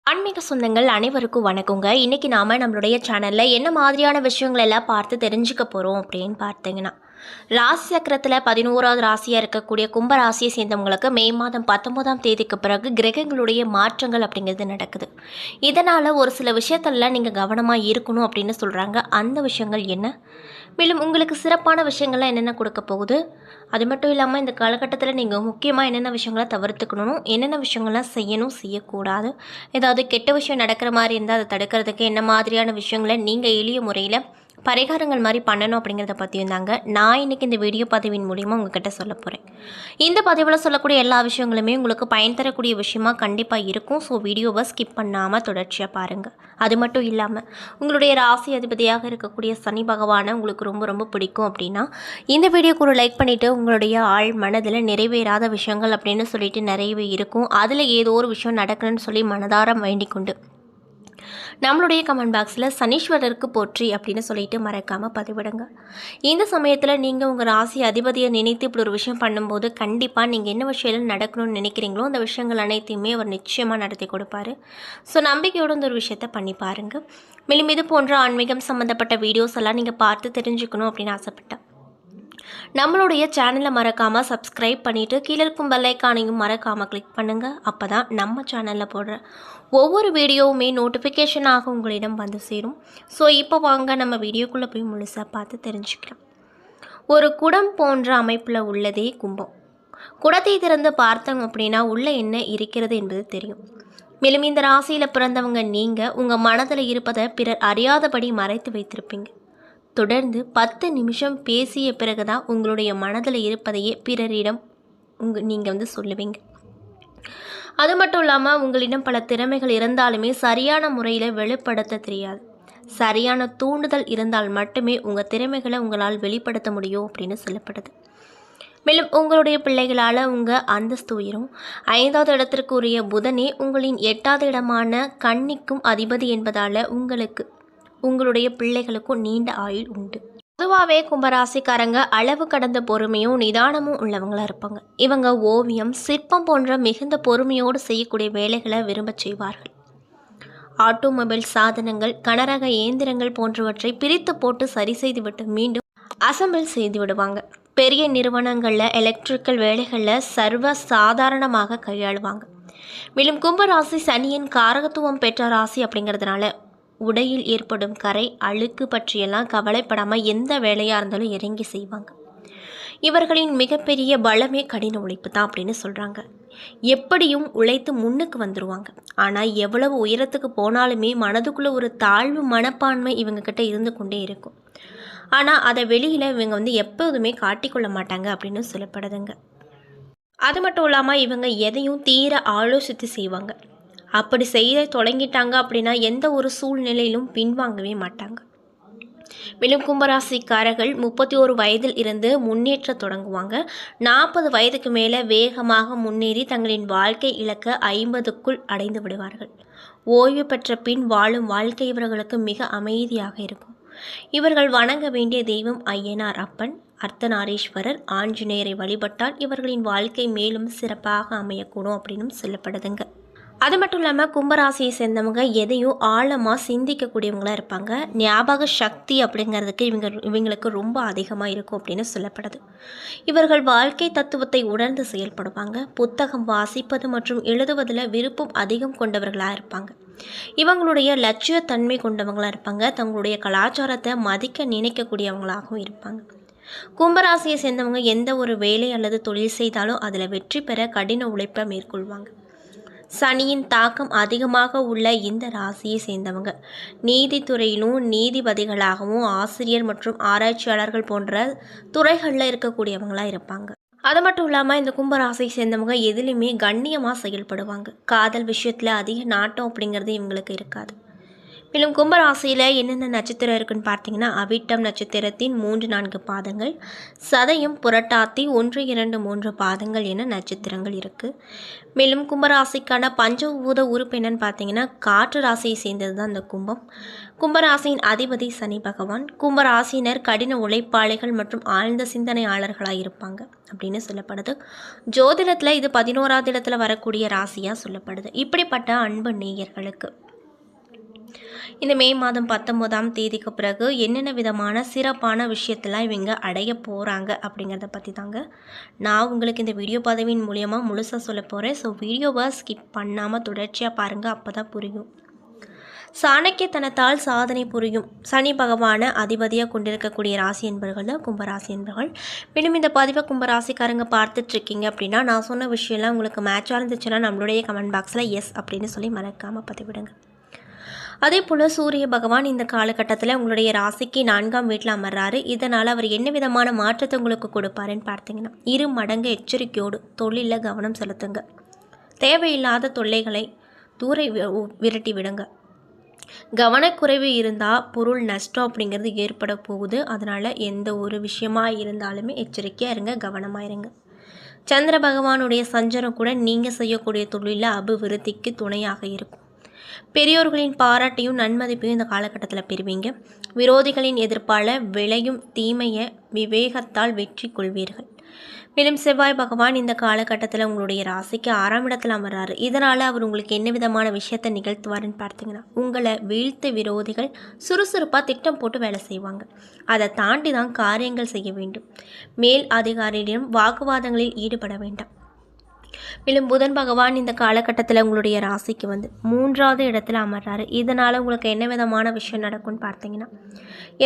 ஆன்மீக சொந்தங்கள் அனைவருக்கும் வணக்கங்க. இன்னைக்கு நாம நம்மளுடைய சேனல்ல என்ன மாதிரியான விஷயங்கள் எல்லாம் பார்த்து தெரிஞ்சுக்க போறோம் அப்படின்னு பார்த்தீங்கன்னா, ராசி சக்கரத்தில் 11வது ராசியாக இருக்கக்கூடிய கும்ப ராசியை சேர்ந்தவங்களுக்கு மே மாதம் 19ஆம் தேதிக்கு பிறகு கிரகங்களுடைய மாற்றங்கள் அப்படிங்கிறது நடக்குது. இதனால் ஒரு சில விஷயத்தெல்லாம் நீங்கள் கவனமாக இருக்கணும் அப்படின்னு சொல்கிறாங்க. அந்த விஷயங்கள் என்ன? மேலும் உங்களுக்கு சிறப்பான விஷயங்கள்லாம் என்னென்ன கொடுக்க போகுது? அது மட்டும் இல்லாமல் இந்த காலகட்டத்தில் நீங்கள் முக்கியமாக என்னென்ன விஷயங்களை தவிர்த்துக்கணும், என்னென்ன விஷயங்கள்லாம் செய்யணும், செய்யக்கூடாது, ஏதாவது கெட்ட விஷயம் நடக்கிற மாதிரி இருந்தால் அதை தடுக்கிறதுக்கு என்ன மாதிரியான விஷயங்களை நீங்கள் எளிய முறையில் பரிகாரங்கள் மாதிரி பண்ணணும் அப்படிங்கிறத பற்றியும் தாங்க நான் இன்றைக்கி இந்த வீடியோ பதிவின் மூலிமா உங்ககிட்ட சொல்ல போகிறேன். இந்த பதிவில் சொல்லக்கூடிய எல்லா விஷயங்களுமே உங்களுக்கு பயன் தரக்கூடிய விஷயமா கண்டிப்பாக இருக்கும். ஸோ வீடியோவை ஸ்கிப் பண்ணாமல் தொடர்ச்சியாக பாருங்கள். அது மட்டும் இல்லாமல் உங்களுடைய ராசி அதிபதியாக இருக்கக்கூடிய சனி பகவானை உங்களுக்கு ரொம்ப ரொம்ப பிடிக்கும் அப்படின்னா இந்த வீடியோக்கு ஒரு லைக் பண்ணிவிட்டு, உங்களுடைய ஆழ் மனதில் நிறைவேறாத விஷயங்கள் அப்படின்னு சொல்லிட்டு நிறையவே இருக்கும், அதில் ஏதோ ஒரு விஷயம் நடக்கணும்னு சொல்லி மனதாரம் வேண்டிக் கொண்டு நம்மளுடைய கமெண்ட் பாக்ஸில் சனீஸ்வரருக்கு போற்றி அப்படின்னு சொல்லிட்டு மறக்காமல் பதிவிடுங்க. இந்த சமயத்தில் நீங்கள் உங்கள் ராசி அதிபதியை நினைத்து இப்படி ஒரு விஷயம் பண்ணும்போது கண்டிப்பாக நீங்கள் என்ன விஷயம் நடக்கணும்னு நினைக்கிறீங்களோ அந்த விஷயங்கள் அனைத்தையுமே அவர் நிச்சயமாக நடத்தி கொடுப்பாரு. ஸோ நம்பிக்கையோடு இந்த ஒரு விஷயத்தை பண்ணி பாருங்கள். மேலும் இது போன்ற ஆன்மீகம் சம்மந்தப்பட்ட வீடியோஸ் எல்லாம் நீங்கள் பார்த்து தெரிஞ்சுக்கணும் அப்படின்னு ஆசைப்பட்டேன். நம்மளுடைய சேனலை மறக்காமல் சப்ஸ்கிரைப் பண்ணிவிட்டு கீழே இருக்கும் பெல் ஐக்கானையும் மறக்காமல் கிளிக் பண்ணுங்கள். அப்போ தான் நம்ம சேனலில் போடுற ஒவ்வொரு வீடியோவுமே நோட்டிஃபிகேஷனாக உங்களிடம் வந்து சேரும். ஸோ இப்போ வாங்க நம்ம வீடியோக்குள்ளே போய் முழுசாக பார்த்து தெரிஞ்சுக்கலாம். ஒரு குடம் போன்ற அமைப்பில் உள்ளதே கும்பம். குடத்தை திறந்து பார்த்தோம் அப்படின்னா உள்ளே என்ன இருக்கிறது என்பது தெரியும். மேலும் இந்த ராசியில் பிறந்தவங்க நீங்கள் உங்கள் மனதில் இருப்பதை பிறர் அறியாதபடி மறைத்து வைத்திருப்பீங்க. தொடர்ந்து 10 நிமிஷம் பேசிய பிறகுதான் உங்களுடைய மனதில் இருப்பதையே பிறரிடம் நீங்கள் சொல்லுவீங்க. அது மட்டும் இல்லாமல் உங்களிடம் பல திறமைகள் இருந்தாலுமே சரியான முறையில் வெளிப்படுத்த தெரியாது. சரியான தூண்டுதல் இருந்தால் மட்டுமே உங்கள் திறமைகளை உங்களால் வெளிப்படுத்த முடியும் அப்படின்னு சொல்லப்படுது. மேலும் உங்களுடைய பிள்ளைகளால் உங்கள் அந்தஸ்து உயரும். 5வது இடத்திற்கு உரிய புதனே உங்களின் 8வது இடமான கன்னிக்கும் அதிபதி என்பதால் உங்களுடைய பிள்ளைகளுக்கும் நீண்ட ஆயுள் உண்டு. பொதுவாகவே கும்பராசிக்காரங்க அளவு கடந்த பொறுமையும் நிதானமும் உள்ளவங்களாக இருப்பாங்க. இவங்க ஓவியம், சிற்பம் போன்ற மிகுந்த பொறுமையோடு செய்யக்கூடிய வேலைகளை விரும்ப செய்வார்கள். ஆட்டோமொபைல் சாதனங்கள், கனரக இயந்திரங்கள் போன்றவற்றை பிரித்து போட்டு சரி செய்துவிட்டு மீண்டும் அசம்பிள் செய்து விடுவாங்க. பெரிய நிறுவனங்களில் எலக்ட்ரிக்கல் வேலைகளில் சர்வ சாதாரணமாக கையாளுவாங்க. மேலும் கும்பராசி சனியின் காரகத்துவம் பெற்ற ராசி அப்படிங்கிறதுனால உடையில் ஏற்படும் கரை, அழுக்கு பற்றியெல்லாம் கவலைப்படாமல் எந்த வேலையாக இருந்தாலும் இறங்கி செய்வாங்க. இவர்களின் மிகப்பெரிய பலமே கடின உழைப்பு தான் அப்படின்னு சொல்கிறாங்க. எப்படியும் உழைத்து முன்னுக்கு வந்துடுவாங்க. ஆனால் எவ்வளவு உயரத்துக்கு போனாலுமே மனதுக்குள்ளே ஒரு தாழ்வு மனப்பான்மை இவங்கக்கிட்ட இருந்து கொண்டே இருக்கும். ஆனால் அதை வெளியில் இவங்க எப்போதுமே காட்டிக்கொள்ள மாட்டாங்க அப்படின்னு சொல்லப்படுதுங்க. அது மட்டும் இல்லாமல் இவங்க எதையும் தீர ஆலோசித்து செய்வாங்க. அப்படி செய்ய தொடங்கிட்டாங்க அப்படின்னா எந்த ஒரு சூழ்நிலையிலும் பின்வாங்கவே மாட்டாங்க. மேலும் கும்பராசிக்காரர்கள் 31 வயதில் இருந்து முன்னேற்ற தொடங்குவாங்க. 40 வயதுக்கு மேலே வேகமாக முன்னேறி தங்களின் வாழ்க்கை இலக்க 50க்குள் அடைந்து விடுவார்கள். ஓய்வு பெற்ற பின் வாழும் வாழ்க்கை இவர்களுக்கு மிக அமைதியாக இருக்கும். இவர்கள் வணங்க வேண்டிய தெய்வம் ஐயனார் அப்பன், அர்த்தநாரீஸ்வரர், ஆஞ்சநேயரை வழிபட்டால் இவர்களின் வாழ்க்கை மேலும் சிறப்பாக அமையக்கூடும் அப்படின்னு சொல்லப்படுதுங்க. அது மட்டும் இல்லாமல் கும்பராசியை சேர்ந்தவங்க எதையும் ஆழமாக சிந்திக்கக்கூடியவங்களாக இருப்பாங்க. ஞாபக சக்தி அப்படிங்கிறதுக்கு இவங்களுக்கு ரொம்ப அதிகமாக இருக்கும் அப்படின்னு சொல்லப்படுது. இவர்கள் வாழ்க்கை தத்துவத்தை உணர்ந்து செயல்படுவாங்க. புத்தகம் வாசிப்பது மற்றும் எழுதுவதில் விருப்பம் அதிகம் கொண்டவர்களாக இருப்பாங்க. இவங்களுடைய லட்சியத்தன்மை கொண்டவங்களாக இருப்பாங்க. தங்களுடைய கலாச்சாரத்தை மதிக்க நினைக்கக்கூடியவங்களாகவும் இருப்பாங்க. கும்பராசியை சேர்ந்தவங்க எந்த ஒரு வேலை அல்லது தொழில் செய்தாலும் அதில் வெற்றி பெற கடின உழைப்பை மேற்கொள்வாங்க. சனியின் தாக்கம் அதிகமாக உள்ள இந்த ராசியை சேர்ந்தவங்க நீதித்துறையிலும் நீதிபதிகளாகவும் ஆசிரியர் மற்றும் ஆராய்ச்சியாளர்கள் போன்ற துறைகளில் இருக்கக்கூடியவங்களாக இருப்பாங்க. அது மட்டும் இல்லாமல் இந்த கும்பராசியை சேர்ந்தவங்க எதுலேயுமே கண்ணியமாக செயல்படுவாங்க. காதல் விஷயத்தில் அதிக நாட்டம் அப்படிங்கிறது இவங்களுக்கு இருக்காது. மேலும் கும்பராசியில் என்னென்ன நட்சத்திரம் இருக்குன்னு பார்த்தீங்கன்னா, அவிட்டம் நட்சத்திரத்தின் 3-4 பாதங்கள், சதயம், புரட்டாத்தி 1-2-3 பாதங்கள் என நட்சத்திரங்கள் இருக்குது. மேலும் கும்பராசிக்கான பஞ்சபூத உறுப்பு என்னன்னு பார்த்தீங்கன்னா, காற்று ராசியை சேர்ந்தது தான் இந்த கும்பம். கும்பராசியின் அதிபதி சனி பகவான். கும்பராசினர் கடின உழைப்பாளிகள் மற்றும் ஆழ்ந்த சிந்தனையாளர்களாக இருப்பாங்க அப்படின்னு சொல்லப்படுது. ஜோதிடத்தில் இது 11வது இடத்துல வரக்கூடிய ராசியாக சொல்லப்படுது. இப்படிப்பட்ட அன்பு நேயர்களுக்கு இந்த மே மாதம் 19ஆம் தேதிக்கு பிறகு என்னென்ன விதமான சிறப்பான விஷயத்தெல்லாம் இவங்க அடைய போகிறாங்க அப்படிங்கிறத பற்றி தாங்க நான் உங்களுக்கு இந்த வீடியோ பதிவின் மூலியமாக முழுசாக சொல்ல போகிறேன். ஸோ வீடியோவை ஸ்கிப் பண்ணாமல் தொடர்ச்சியாக பாருங்கள், அப்போ தான் புரியும். சாணக்கியத்தனத்தால் சாதனை புரியும் சனி பகவானை அதிபதியாக கொண்டிருக்கக்கூடிய ராசி என்பர்கள் தான் கும்பராசி என்பர்கள். மேலும் இந்த பதிவை கும்பராசிக்காரங்க பார்த்துட்ருக்கீங்க அப்படின்னா, நான் சொன்ன விஷயம்லாம் உங்களுக்கு மேட்சாக இருந்துச்சுன்னா நம்மளுடைய கமெண்ட் பாக்ஸில் எஸ் அப்படின்னு சொல்லி மறக்காமல் பதிவிடுங்க. அதே போல் சூரிய பகவான் இந்த காலகட்டத்தில் உங்களுடைய ராசிக்கு 4ஆம் வீட்டில் அமர்றாரு. இதனால் அவர் என்ன விதமான மாற்றத்தை உங்களுக்கு கொடுப்பாருன்னு பார்த்தீங்கன்னா, 2 மடங்கு எச்சரிக்கையோடு தொழிலில் கவனம் செலுத்துங்க. தேவையில்லாத தொல்லைகளை தூர விரட்டி விடுங்க. கவனக்குறைவு இருந்தால் பொருள் நஷ்டம் அப்படிங்கிறது ஏற்பட போகுது. அதனால் எந்த ஒரு விஷயமாக இருந்தாலுமே எச்சரிக்கையாக இருங்க, கவனமாக இருங்க. சந்திர பகவானுடைய சஞ்சரம் கூட நீங்கள் செய்யக்கூடிய தொழிலில் அபிவிருத்திக்கு துணையாக இருக்கும். பெரியோர்களின் பாராட்டையும் நன்மதிப்பையும் இந்த காலகட்டத்தில் பெறுவீங்க. விரோதிகளின் எதிர்ப்பால் விளையும் தீமையை விவேகத்தால் வெற்றி கொள்வீர்கள். மேலும் செவ்வாய் பகவான் இந்த காலகட்டத்தில் உங்களுடைய ராசிக்கு 6ஆம் இடத்தில் அமர்றாரு. இதனால் அவர் உங்களுக்கு என்ன விதமான விஷயத்தை நிகழ்த்துவாருன்னு பார்த்தீங்கன்னா, உங்களை வீழ்த்த விரோதிகள் சுறுசுறுப்பாக திட்டம் போட்டு வேலை செய்வாங்க. அதை தாண்டி தான் காரியங்கள் செய்ய வேண்டும். மேல் அதிகாரியிடம் வாக்குவாதங்களில் ஈடுபட வேண்டாம். மேலும் புதன் பகவான் இந்த காலகட்டத்தில் உங்களுடைய ராசிக்கு 3ஆவது இடத்துல அமர்றாரு. இதனால் உங்களுக்கு என்ன விதமான விஷயம் நடக்கும்னு பார்த்தீங்கன்னா,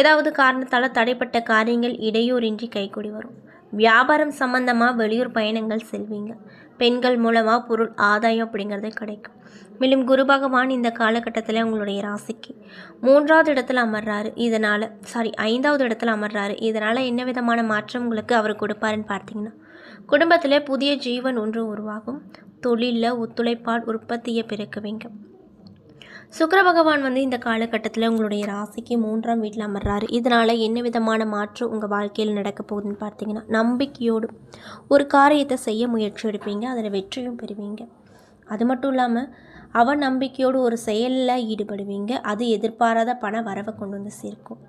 ஏதாவது காரணத்தால் தடைப்பட்ட காரியங்கள் இடையூறின்றி கைகூடி வரும். வியாபாரம் சம்பந்தமாக வெளியூர் பயணங்கள் செல்வீங்க. பெண்கள் மூலமாக பொருள் ஆதாயம் அப்படிங்கிறது கிடைக்கும். மேலும் குரு பகவான் இந்த காலகட்டத்தில் உங்களுடைய ராசிக்கு 3ஆவது இடத்துல அமர்றாரு. இதனால் 5ஆவது இடத்துல அமர்றாரு. இதனால் என்ன விதமான மாற்றம் உங்களுக்கு அவர் கொடுப்பாருன்னு பார்த்தீங்கன்னா, குடும்பத்தில் புதிய ஜீவன் ஒன்று உருவாகும். தொழிலில் ஒத்துழைப்பால் உற்பத்தியை பெருக்குவீங்க. சுக்கிர பகவான் இந்த காலகட்டத்தில் உங்களுடைய ராசிக்கு 3ஆம் வீட்டில் அமர்றாரு. இதனால் என்ன விதமான மாற்றம் உங்கள் வாழ்க்கையில் நடக்க போகுதுன்னு பார்த்தீங்கன்னா, நம்பிக்கையோடு ஒரு காரியத்தை செய்ய முயற்சி எடுப்பீங்க, அதில் வெற்றியும் பெறுவீங்க. அது மட்டும் இல்லாமல் அவநம்பிக்கையோடு ஒரு செயலில் ஈடுபடுவீங்க. அது எதிர்பாராத பண வரவை கொண்டு வந்து சேர்க்கும்.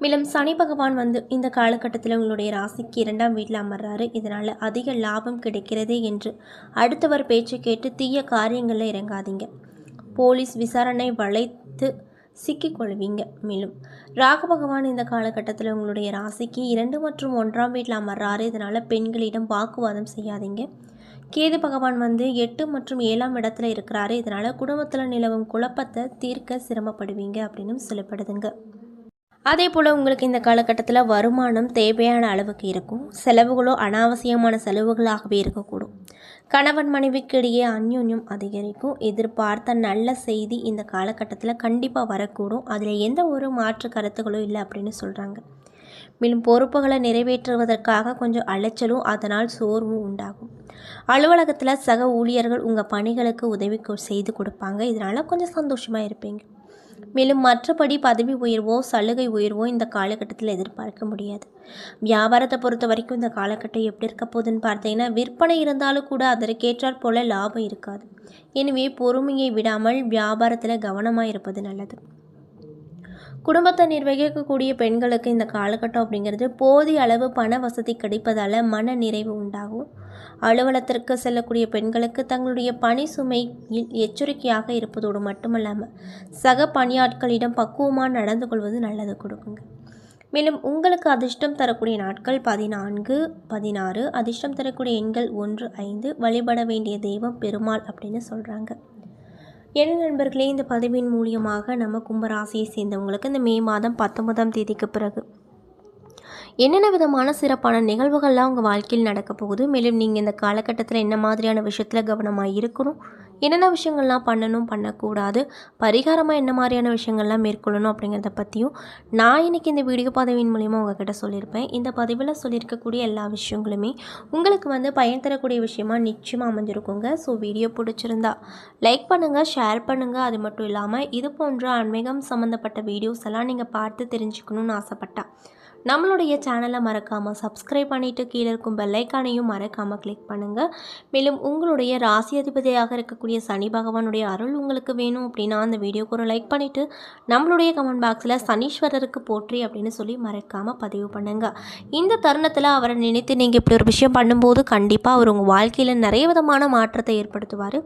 மேலும் சனி பகவான் இந்த காலகட்டத்தில் உங்களுடைய ராசிக்கு 2ஆம் வீட்டில் அமர்றாரு. இதனால் அதிக லாபம் கிடைக்கிறதே என்று அடுத்தவர் பேச்சு கேட்டு தீய காரியங்களில் இறங்காதீங்க. போலீஸ் விசாரணை வளைத்து சிக்கிக்கொள்வீங்க. மேலும் ராகு பகவான் இந்த காலகட்டத்தில் உங்களுடைய ராசிக்கு 2 மற்றும் 1ஆம் வீட்டில் அமர்றாரு. இதனால் பெண்களிடம் வாக்குவாதம் செய்யாதீங்க. கேது பகவான் 8 மற்றும் 7ஆம் இடத்துல இருக்கிறாரு. இதனால் குடும்பத்தில் நிலவும் குழப்பத்தை தீர்க்க சிரமப்படுவீங்க அப்படின்னு சொல்லப்படுதுங்க. அதே போல் உங்களுக்கு இந்த காலகட்டத்தில் வருமானம் தேவையான அளவுக்கு இருக்கும். செலவுகளோ அனாவசியமான செலவுகளாகவே இருக்கக்கூடும். கணவன் மனைவிக்கு இடையே அந்யோன்யம் அதிகரிக்கும். எதிர்பார்த்த நல்ல செய்தி இந்த காலகட்டத்தில் கண்டிப்பாக வரக்கூடும். அதில் எந்த ஒரு மாற்று கருத்துக்களும் இல்லை அப்படின்னு சொல்கிறாங்க. மேலும் பொறுப்புகளை நிறைவேற்றுவதற்காக கொஞ்சம் அலைச்சலும் அதனால் சோர்வும் உண்டாகும். அலுவலகத்தில் சக ஊழியர்கள் உங்கள் பணிகளுக்கு உதவி செய்து கொடுப்பாங்க. இதனால் கொஞ்சம் சந்தோஷமாக இருப்பீங்க. மேலும் மற்றபடி பதவி உயர்வோ சலுகை உயர்வோ இந்த காலகட்டத்தில் எதிர்பார்க்க முடியாது. வியாபாரத்தை பொறுத்த வரைக்கும் இந்த காலகட்டம் எப்படி இருக்க போகுதுன்னு பார்த்தீங்கன்னா, விற்பனை இருந்தாலும் கூட அதற்கேற்றாற் போல லாபம் இருக்காது. எனவே பொறுமையை விடாமல் வியாபாரத்தில் கவனமாக இருப்பது நல்லது. குடும்பத்தை நிர்வகிக்கக்கூடிய பெண்களுக்கு இந்த காலகட்டம் அப்படிங்கிறது போதிய அளவு பண வசதி கிடைப்பதால் மன நிறைவு உண்டாகும். அலுவலகத்திற்கு செல்லக்கூடிய பெண்களுக்கு தங்களுடைய பணி சுமையில் எச்சரிக்கையாக இருப்பதோடு மட்டுமல்லாமல் சக பணியாட்களிடம் பக்குவமாக நடந்து கொள்வது நல்லது கொடுக்குங்க. மேலும் உங்களுக்கு அதிர்ஷ்டம் தரக்கூடிய நாட்கள் 14, 16. அதிர்ஷ்டம் தரக்கூடிய எண்கள் 1, 5. வழிபட வேண்டிய தெய்வம் பெருமாள் அப்படின்னு சொல்கிறாங்க. என்ன நண்பர்களே, இந்த பதிவின் மூலியமாக நம்ம கும்பராசியை சேர்ந்தவங்களுக்கு இந்த மே மாதம் 19ஆம் தேதிக்கு பிறகு என்னென்ன விதமான சிறப்பான நிகழ்வுகள்லாம் உங்கள் வாழ்க்கையில் நடக்க போகுது, மேலும் நீங்கள் இந்த காலகட்டத்தில் என்ன மாதிரியான விஷயத்தில் கவனமாக இருக்கணும், என்னென்ன விஷயங்கள்லாம் பண்ணணும் பண்ணக்கூடாது, பரிகாரமாக என்ன மாதிரியான விஷயங்கள்லாம் மேற்கொள்ளணும் அப்படிங்கிறத பற்றியும் நான் இன்றைக்கி இந்த வீடியோ பதிவின் மூலிமா உங்ககிட்ட சொல்லியிருப்பேன். இந்த பதிவில் சொல்லியிருக்கக்கூடிய எல்லா விஷயங்களுமே உங்களுக்கு பயன் தரக்கூடிய விஷயமா நிச்சயமாக அமைஞ்சிருக்குங்க. ஸோ வீடியோ பிடிச்சிருந்தா லைக் பண்ணுங்கள், ஷேர் பண்ணுங்கள். அது மட்டும் இல்லாமல் இது போன்ற ஆன்மீகம் சம்மந்தப்பட்ட வீடியோஸ் எல்லாம் நீங்கள் பார்த்து தெரிஞ்சுக்கணுன்னு ஆசைப்பட்டா நம்மளுடைய சேனலை மறக்காமல் சப்ஸ்கிரைப் பண்ணிவிட்டு கீழே இருக்கும் பெல்லைக்கானையும் மறக்காமல் கிளிக் பண்ணுங்கள். மேலும் உங்களுடைய ராசி அதிபதியாக இருக்கக்கூடிய சனி பகவானுடைய அருள் உங்களுக்கு வேணும் அப்படின்னா அந்த வீடியோக்கு ஒரு லைக் பண்ணிவிட்டு நம்மளுடைய கமெண்ட் பாக்ஸில் சனீஸ்வரருக்கு போற்றி அப்படின்னு சொல்லி மறக்காமல் பதிவு பண்ணுங்கள். இந்த தருணத்தில் அவரை நினைத்து நீங்கள் இப்படி ஒரு விஷயம் பண்ணும்போது கண்டிப்பாக அவர் உங்கள் வாழ்க்கையில் நிறைய விதமான மாற்றத்தை ஏற்படுத்துவார்.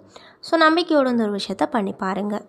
ஸோ நம்பிக்கையோடு இந்த ஒரு விஷயத்தை பண்ணி பாருங்கள்.